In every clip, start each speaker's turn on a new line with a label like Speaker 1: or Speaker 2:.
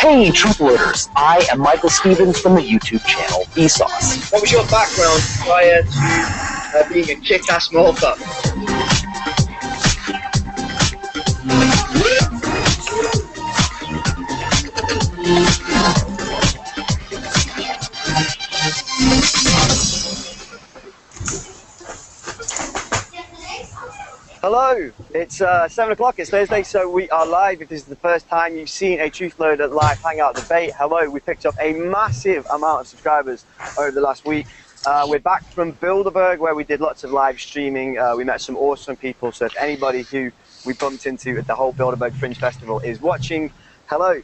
Speaker 1: Hey, Truth Loaders! I am Michael Stevens from the YouTube channel Vsauce.
Speaker 2: What was your background prior to being a kick-ass Morpher?
Speaker 3: Hello, it's 7 o'clock, it's Thursday, so we are live. If this is the first time you've seen a Truth Loader live hangout debate, hello, we picked up a massive amount of subscribers over the last week. We're back from Bilderberg, where we did lots of live streaming. We met some awesome people, so if anybody who we bumped into at the whole Bilderberg Fringe Festival is watching, hello.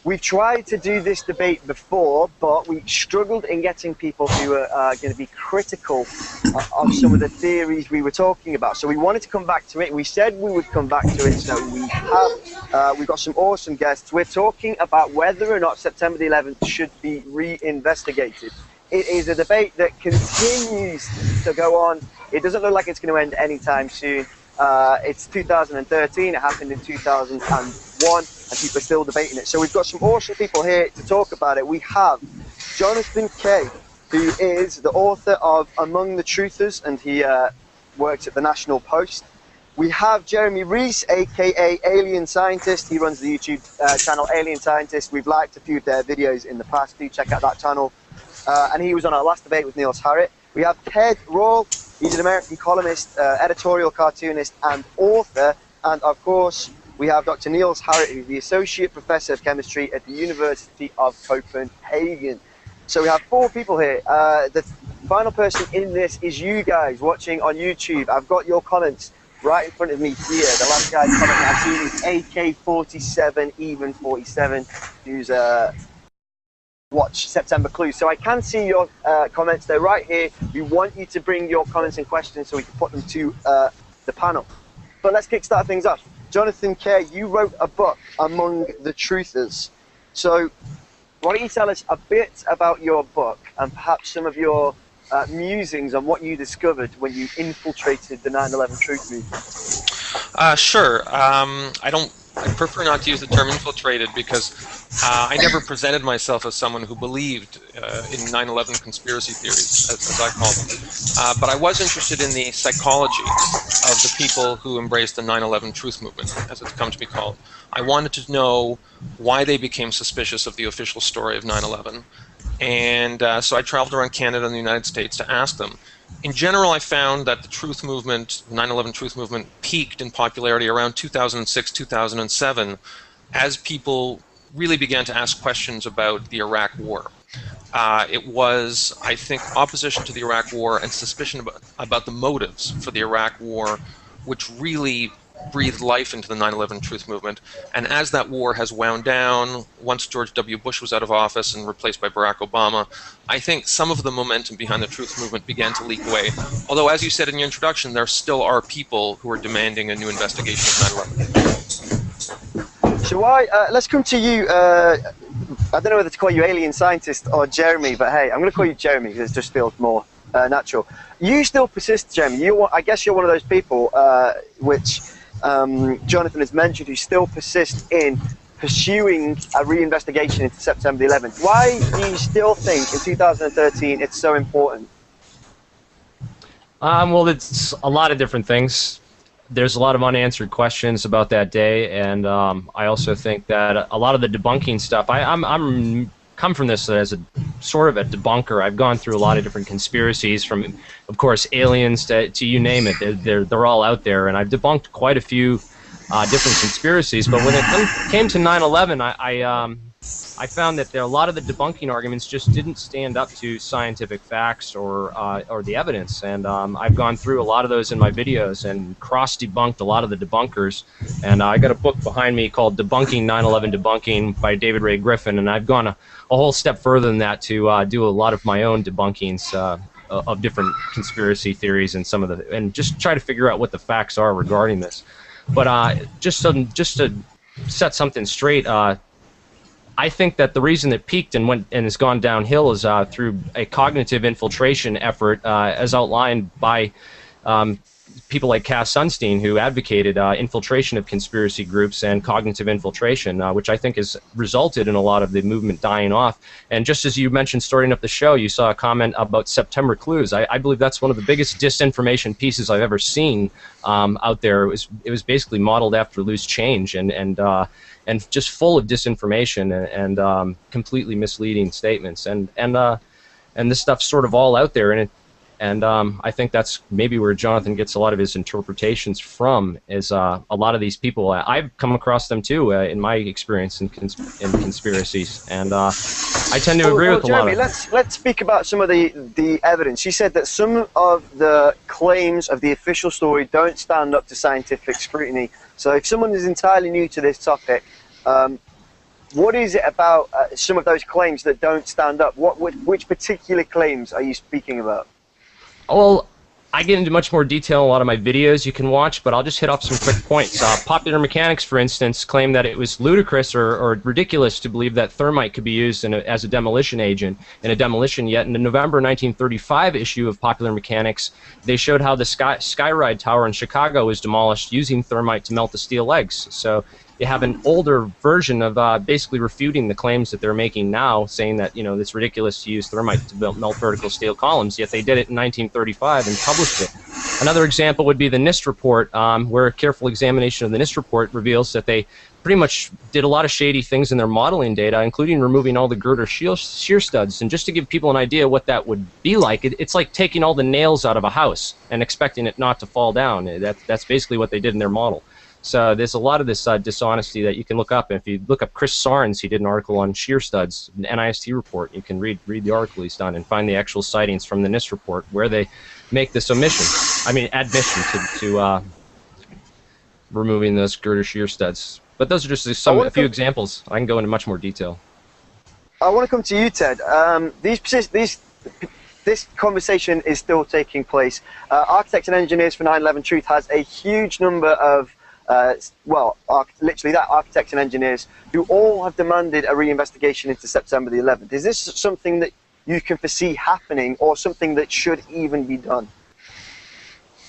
Speaker 3: We've tried to do this debate before, but we struggled in getting people who are going to be critical of some of the theories we were talking about. So we wanted to come back to it. We said we would come back to it, so we have. We've got some awesome guests. We're talking about whether or not September the 11th should be reinvestigated. It is a debate that continues to go on. It doesn't look like it's going to end anytime soon. It's 2013, it happened in 2001, and people are still debating it. So we've got some awesome people here to talk about it. We have Jonathan Kay, who is the author of Among the Truthers, and he works at the National Post. We have Jeremy Reese, aka Alien Scientist. He runs the YouTube channel Alien Scientist. We've liked a few of their videos in the past. Do check out that channel. And he was on our last debate with Niels Harrit. We have Ted Rall. He's an American columnist, editorial cartoonist, and author. And of course, we have Dr. Niels Harrit, who's the Associate Professor of Chemistry at the University of Copenhagen. So we have 4 people here. The final person in this is you guys watching on YouTube. I've got your comments right in front of me here. The last guy's comment I've seen is AK47, even 47, who's watch September Clues. So I can see your comments. They're right here. We want you to bring your comments and questions so we can put them to the panel. But let's kickstart things off. Jonathan Kay, you wrote a book, Among the Truthers. So why don't you tell us a bit about your book and perhaps some of your musings on what you discovered when you infiltrated the 9/11 truth movement?
Speaker 4: Sure. I prefer not to use the term infiltrated because I never presented myself as someone who believed in 9/11 conspiracy theories, as I call them. But I was interested in the psychology of the people who embraced the 9/11 truth movement, as it's come to be called. I wanted to know why they became suspicious of the official story of 9/11. And so I traveled around Canada and the United States to ask them. In general, I found that the truth movement, the 9/11 truth movement, peaked in popularity around 2006, 2007, as people really began to ask questions about the Iraq War. It was, I think, opposition to the Iraq War and suspicion about the motives for the Iraq War, which really breathed life into the 9/11 truth movement. And as that war has wound down, once George W. Bush was out of office and replaced by Barack Obama, I think some of the momentum behind the truth movement began to leak away. Although, as you said in your introduction, there still are people who are demanding a new investigation of 9/11.
Speaker 3: So let's come to you. I don't know whether to call you Alien Scientist or Jeremy, but hey, I'm going to call you Jeremy because it just feels more natural. You still persist, Jeremy. I guess you're one of those people which Jonathan has mentioned who still persist in pursuing a reinvestigation into September the 11th. Why do you still think in 2013 it's so important?
Speaker 5: Well, it's a lot of different things. There's a lot of unanswered questions about that day, and I also think that a lot of the debunking stuff, I'm come from this as a sort of a debunker. I've gone through a lot of different conspiracies, from, of course, aliens to you name it. They're all out there, and I've debunked quite a few different conspiracies. But when it came to 9/11, I found that a lot of the debunking arguments just didn't stand up to scientific facts or the evidence. And I've gone through a lot of those in my videos and cross-debunked a lot of the debunkers. And I got a book behind me called Debunking 9/11 Debunking by David Ray Griffin, and I've gone a whole step further than that to do a lot of my own debunkings of different conspiracy theories and just try to figure out what the facts are regarding this. But just to set something straight, I think that the reason it peaked and has gone downhill is through a cognitive infiltration effort, as outlined by people like Cass Sunstein, who advocated infiltration of conspiracy groups and cognitive infiltration, which I think has resulted in a lot of the movement dying off. And just as you mentioned starting up the show, you saw a comment about September clues. I believe that's one of the biggest disinformation pieces I've ever seen out there. It was basically modeled after Loose Change and just full of disinformation and completely misleading statements. And this stuff's sort of all out there, and I think that's maybe where Jonathan gets a lot of his interpretations from, is a lot of these people. I've come across them too in my experience in conspiracies, and I tend to agree with a lot of them.
Speaker 3: Let's speak about some of the evidence. You said that some of the claims of the official story don't stand up to scientific scrutiny. So if someone is entirely new to this topic, what is it about some of those claims that don't stand up? Which particular claims are you speaking about?
Speaker 5: Well, I get into much more detail in a lot of my videos you can watch, but I'll just hit off some quick points. Popular Mechanics, for instance, claimed that it was ludicrous or ridiculous to believe that thermite could be used as a demolition agent in a demolition, yet in the November 1935 issue of Popular Mechanics, they showed how the Skyride Tower in Chicago was demolished using thermite to melt the steel legs. So you have an older version of basically refuting the claims that they're making now, saying that, you know, it's ridiculous to use thermite to melt vertical steel columns, yet they did it in 1935 and published it. Another example would be the NIST report, where a careful examination of the NIST report reveals that they pretty much did a lot of shady things in their modeling data, including removing all the girder shear studs. And just to give people an idea what that would be like, it's like taking all the nails out of a house and expecting it not to fall down. That's basically what they did in their model. So there's a lot of this dishonesty that you can look up. And if you look up Chris Sarnes, he did an article on shear studs, an NIST report. You can read the article he's done and find the actual sightings from the NIST report where they make this admission to removing those girder shear studs. But those are just a few examples. I can go into much more detail.
Speaker 3: I want to come to you, Ted. This conversation is still taking place. Architects and Engineers for 9/11 Truth has a huge number of architects and engineers who all have demanded a reinvestigation into September the 11th. Is this something that you can foresee happening, or something that should even be done?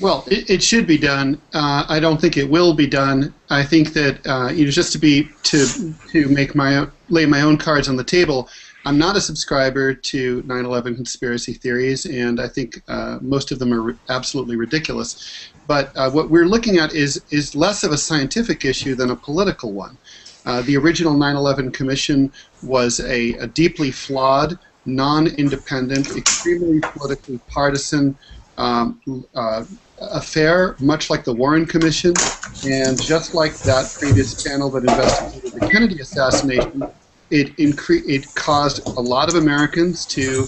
Speaker 6: Well, it should be done. I don't think it will be done. I think that just to lay my own cards on the table, I'm not a subscriber to 9/11 conspiracy theories, and I think most of them are absolutely ridiculous. But what we're looking at is less of a scientific issue than a political one. The original 9/11 Commission was a deeply flawed, non-independent, extremely politically partisan affair, much like the Warren Commission, and just like that previous panel that investigated the Kennedy assassination, it caused a lot of Americans to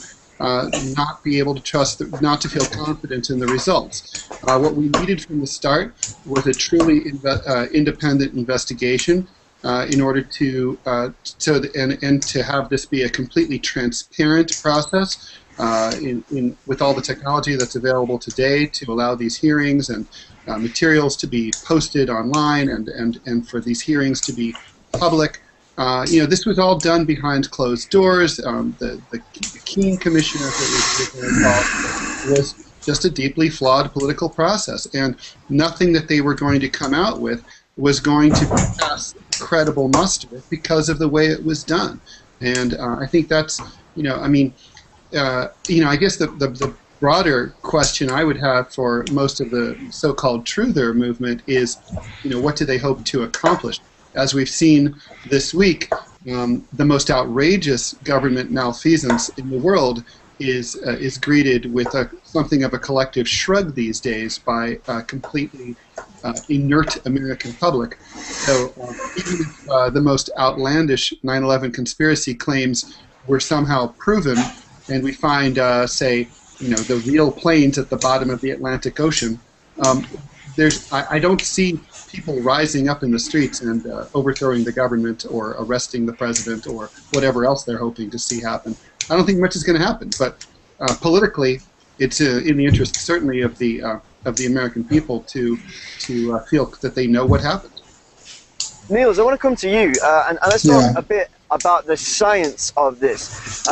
Speaker 6: not be able to trust, not to feel confident in the results. What we needed from the start was a truly independent investigation in order to to have this be a completely transparent process with all the technology that's available today to allow these hearings and materials to be posted online and for these hearings to be public. This was all done behind closed doors. The Keene Commission, as it was called, was just a deeply flawed political process, and nothing that they were going to come out with was going to pass credible muster because of the way it was done. And I think that's, I guess the broader question I would have for most of the so-called truther movement is, what do they hope to accomplish? As we've seen this week, the most outrageous government malfeasance in the world is greeted with something of a collective shrug these days by a completely inert American public. So even if the most outlandish 9/11 conspiracy claims were somehow proven, and we find, say, the real planes at the bottom of the Atlantic Ocean, I don't see people rising up in the streets and overthrowing the government or arresting the president or whatever else they're hoping to see happen. I don't think much is going to happen, but politically, it's in the interest certainly of the American people to feel that they know what happened.
Speaker 3: Niels, I want to come to you and let's talk a bit about the science of this.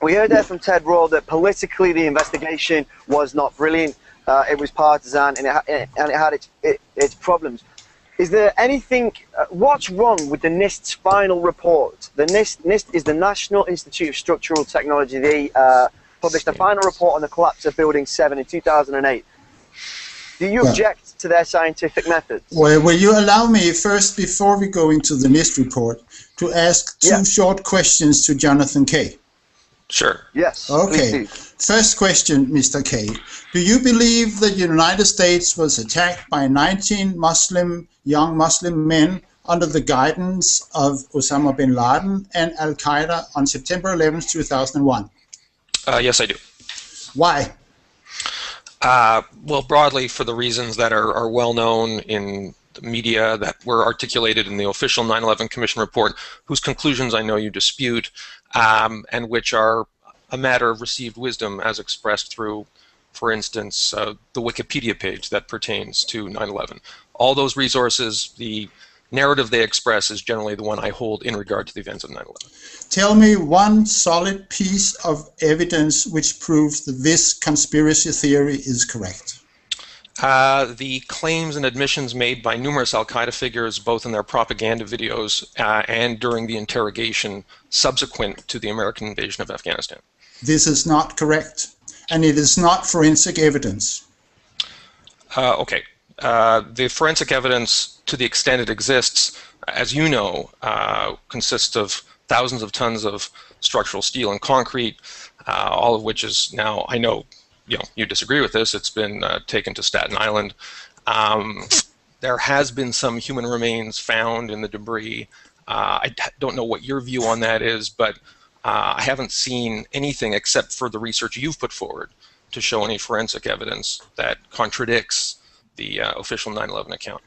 Speaker 3: We heard there from Ted Rall that politically the investigation was not brilliant. It was partisan, and it had its problems. Is there anything? What's wrong with the NIST's final report? The NIST is the National Institute of Structural Technology. They published a final report on the collapse of Building 7 in 2008. Do you object to their scientific methods?
Speaker 7: Well, will you allow me first, before we go into the NIST report, to ask two short questions to Jonathan Kay?
Speaker 4: Sure.
Speaker 3: Yes.
Speaker 7: Okay. First question, Mr. Kay. Do you believe that the United States was attacked by 19 young Muslim men under the guidance of Osama bin Laden and Al-Qaeda on September 11, 2001?
Speaker 4: Yes, I do.
Speaker 7: Why?
Speaker 4: Well, broadly, for the reasons that are well known in the media, that were articulated in the official 9/11 Commission report, whose conclusions I know you dispute, and which are a matter of received wisdom as expressed through, for instance, the Wikipedia page that pertains to 9/11. All those resources, the narrative they express is generally the one I hold in regard to the events of 9/11.
Speaker 7: Tell me one solid piece of evidence which proves that this conspiracy theory is correct.
Speaker 4: The claims and admissions made by numerous Al-Qaeda figures, both in their propaganda videos and during the interrogation subsequent to the American invasion of Afghanistan.
Speaker 7: This is not correct, and it is not forensic evidence.
Speaker 4: Okay. The forensic evidence, to the extent it exists, as you know, consists of thousands of tons of structural steel and concrete, all of which is now, I know, you disagree with this, it's been taken to Staten Island. There has been some human remains found in the debris. I don't know what your view on that is, but I haven't seen anything except for the research you've put forward to show any forensic evidence that contradicts the official 9/11 account.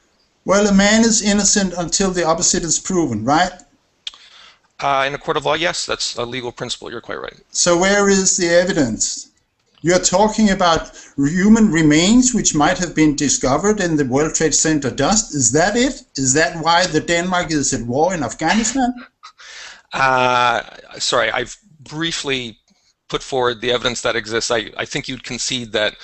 Speaker 7: Well, a man is innocent until the opposite is proven, right?
Speaker 4: In a court of law, yes, that's a legal principle. You're quite right.
Speaker 7: So where is the evidence? You're talking about human remains which might have been discovered in the World Trade Center dust. Is that it? Is that why the Denmark is at war in Afghanistan?
Speaker 4: Sorry, I've briefly put forward the evidence that exists. I think you'd concede that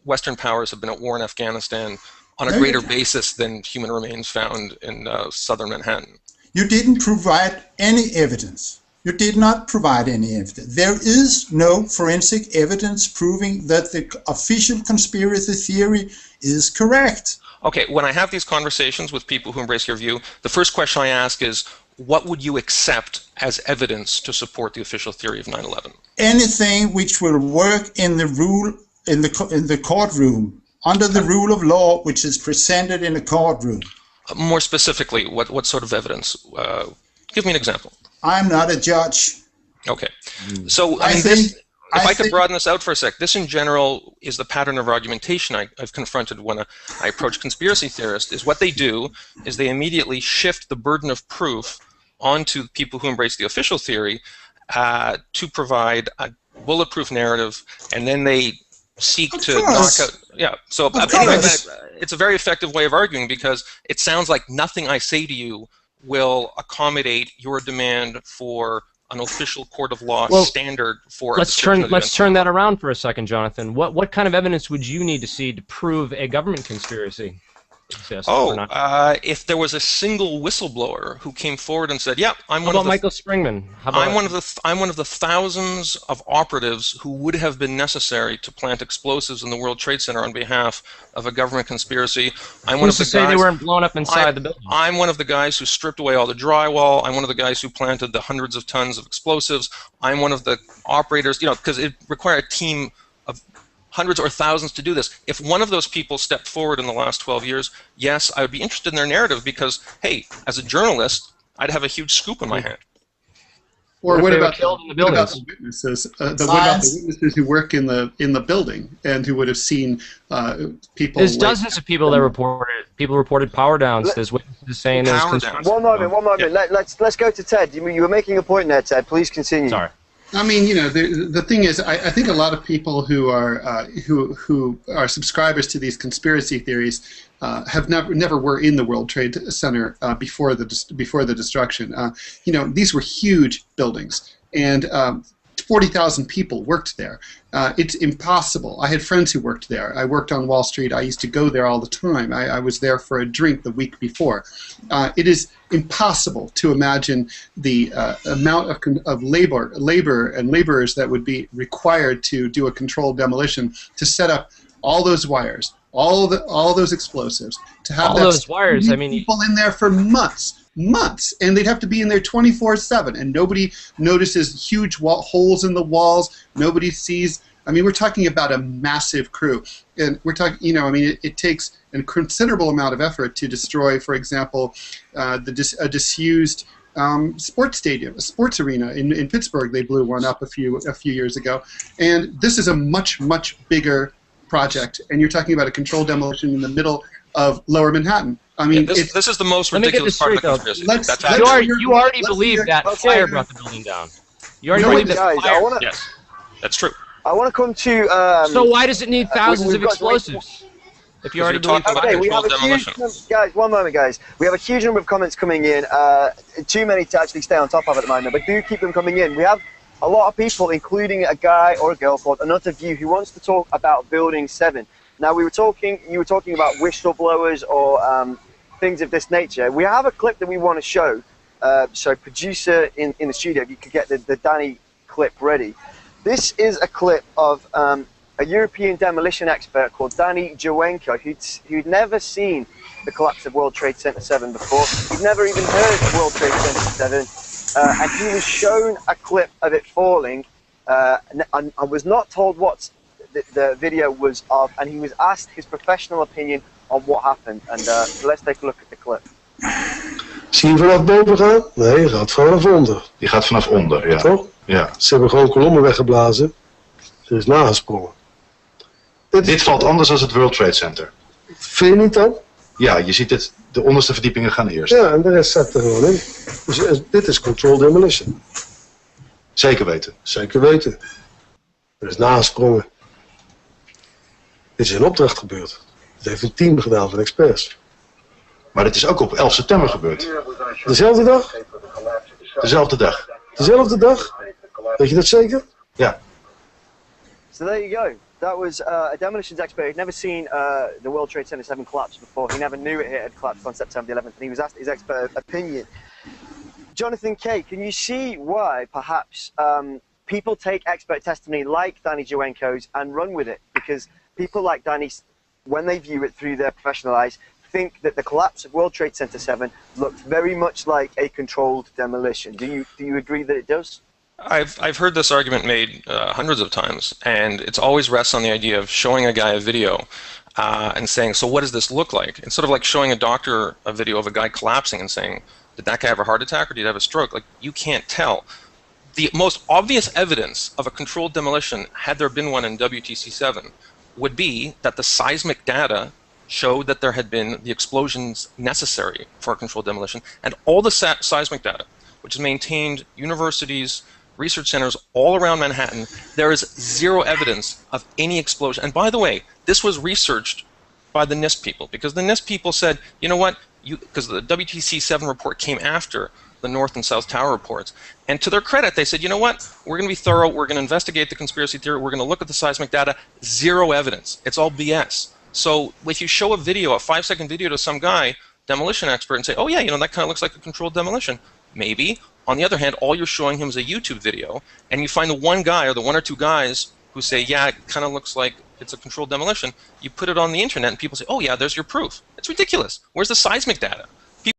Speaker 4: Western powers have been at war in Afghanistan on a greater basis than human remains found in southern Manhattan.
Speaker 7: You didn't provide any evidence. You did not provide any evidence. There is no forensic evidence proving that the official conspiracy theory is correct.
Speaker 4: Okay, when I have these conversations with people who embrace your view, the first question I ask is, what would you accept as evidence to support the official theory of 9/11?
Speaker 7: Anything which will work in the courtroom, under the rule of law, which is presented in a courtroom.
Speaker 4: More specifically, what sort of evidence? Give me an example.
Speaker 7: I'm not a judge.
Speaker 4: Okay. So, if I could broaden this out for a sec, this in general is the pattern of argumentation I've confronted when I approach conspiracy theorists, is what they do is they immediately shift the burden of proof onto people who embrace the official theory to provide a bulletproof narrative, and then they seek to knock out. Yeah. So anyway, it's a very effective way of arguing, because it sounds like nothing I say to you will accommodate your demand for an official court of law standard for.
Speaker 5: Let's turn that around for a second, Jonathan. What kind of evidence would you need to see to prove a government conspiracy exists?
Speaker 4: If there was a single whistleblower who came forward and said, "Yeah, I'm
Speaker 5: one of the." Michael Springman?
Speaker 4: I'm one of the thousands of operatives who would have been necessary to plant explosives in the World Trade Center on behalf of a government conspiracy. I'm one of the guys. Say
Speaker 5: they weren't blown up inside the building?
Speaker 4: I'm one of the guys who stripped away all the drywall. I'm one of the guys who planted the hundreds of tons of explosives. I'm one of the operators. Because it required a team of hundreds or thousands to do this. If one of those people stepped forward in the last 12 years, yes, I would be interested in their narrative, because, hey, as a journalist, I'd have a huge scoop in my hand.
Speaker 6: Or what about the witnesses? What about the witnesses who work in the building and who would have seen people?
Speaker 5: There's dozens of people that reported power downs. There's witnesses saying there's construction.
Speaker 3: One moment. Yeah. Let's go to Ted. You were making a point there, Ted. Please continue.
Speaker 5: Sorry.
Speaker 6: I mean, the thing is, I think a lot of people who are subscribers to these conspiracy theories have never were in the World Trade Center before the destruction. These were huge buildings, and 40,000 people worked there. It's impossible. I had friends who worked there. I worked on Wall Street. I used to go there all the time. I was there for a drink the week before. It is impossible to imagine the amount of labor and laborers that would be required to do a controlled demolition, to set up all those wires, all those explosises, to have
Speaker 5: all those wires. I mean,
Speaker 6: people in there for months, and they'd have to be in there 24/7, and nobody notices huge holes in the walls. Nobody sees. I mean, we're talking about a massive crew, and we're talking. You know, I mean, it takes a considerable amount of effort to destroy, for example, a disused sports stadium, a sports arena in Pittsburgh. They blew one up a few years ago, and this is a much bigger project, and you're talking about a controlled demolition in the middle of Lower Manhattan. I mean,
Speaker 4: this is the most ridiculous part of the conspiracy.
Speaker 5: You already believe that fire brought the building down. You already believe that fire.
Speaker 4: Yes, that's true.
Speaker 3: I want to come to.
Speaker 5: So why does it need thousands of explosives? If you already believe
Speaker 4: about controlled demolition.
Speaker 3: Guys, one moment, guys. We have a huge number of comments coming in. Too many to actually stay on top of at the moment, but do keep them coming in. We have a lot of people, including a guy or a girl called Another View, who wants to talk about Building 7. Now, you were talking about whistleblowers or things of this nature. We have a clip that we want to show. So, producer in the studio, if you could get the Danny clip ready. This is a clip of a European demolition expert called Danny Jowenko, who'd never seen the collapse of World Trade Center 7 before. He'd never even heard of World Trade Center 7. And he was shown a clip of it falling, and was not told what the video was of, and he was asked his professional opinion on what happened. And so let's take a look at the clip.
Speaker 8: Zie je vanaf boven gaan? Nee, je gaat vanaf onder.
Speaker 9: Die gaat vanaf onder, ja.
Speaker 8: Toch?
Speaker 9: Ja.
Speaker 8: Ze hebben gewoon kolommen weggeblazen. Ze is nagesprongen.
Speaker 9: Dit valt anders dan het World Trade Center.
Speaker 8: Vind je niet dan?
Speaker 9: Ja, je ziet het. De onderste verdiepingen gaan eerst.
Speaker 8: Ja, en de rest zakt er gewoon in. Dus dit is controlled demolition.
Speaker 9: Zeker weten.
Speaker 8: Zeker weten. Er is nagesprongen. Dit is in opdracht gebeurd. Dat heeft een team gedaan van experts.
Speaker 9: Maar dit is ook op 11 september gebeurd.
Speaker 8: Dezelfde dag?
Speaker 9: Dezelfde dag.
Speaker 8: Dezelfde dag? Weet je dat zeker?
Speaker 9: Ja.
Speaker 3: So there you go. That was a demolitions expert who'd never seen the World Trade Center 7 collapse before. He never knew it had collapsed on September the 11th, and he was asked his expert opinion. Jonathan Kay, can you see why perhaps people take expert testimony like Danny Jowenko's and run with it? Because people like Danny, when they view it through their professional eyes, think that the collapse of World Trade Center 7 looked very much like a controlled demolition. Do you agree that it does?
Speaker 4: I've heard this argument made hundreds of times, and it's always rests on the idea of showing a guy a video and saying, so what does this look like? It's sort of like showing a doctor a video of a guy collapsing and saying, did that guy have a heart attack or did he have a stroke? Like, you can't tell. The most obvious evidence of a controlled demolition, had there been one in WTC-7, would be that the seismic data showed that there had been the explosions necessary for a controlled demolition, and all the seismic data, which is maintained universities, research centers all around Manhattan, there is zero evidence of any explosion. And by the way, this was researched by the NIST people, because the NIST people said, you know what, because the WTC-7 report came after the North and South Tower reports, and to their credit, they said, you know what, we're going to be thorough, we're going to investigate the conspiracy theory, we're going to look at the seismic data, zero evidence, it's all BS. So if you show a video, a 5-second video to some guy, demolition expert, and say, oh yeah, you know, that kind of looks like a controlled demolition, maybe. On the other hand, all you're showing him is a YouTube video, and you find the one guy or the one or two guys who say, yeah, it kind of looks like it's a controlled demolition. You put it on the internet, and people say, oh yeah, there's your proof. It's ridiculous. Where's the seismic data?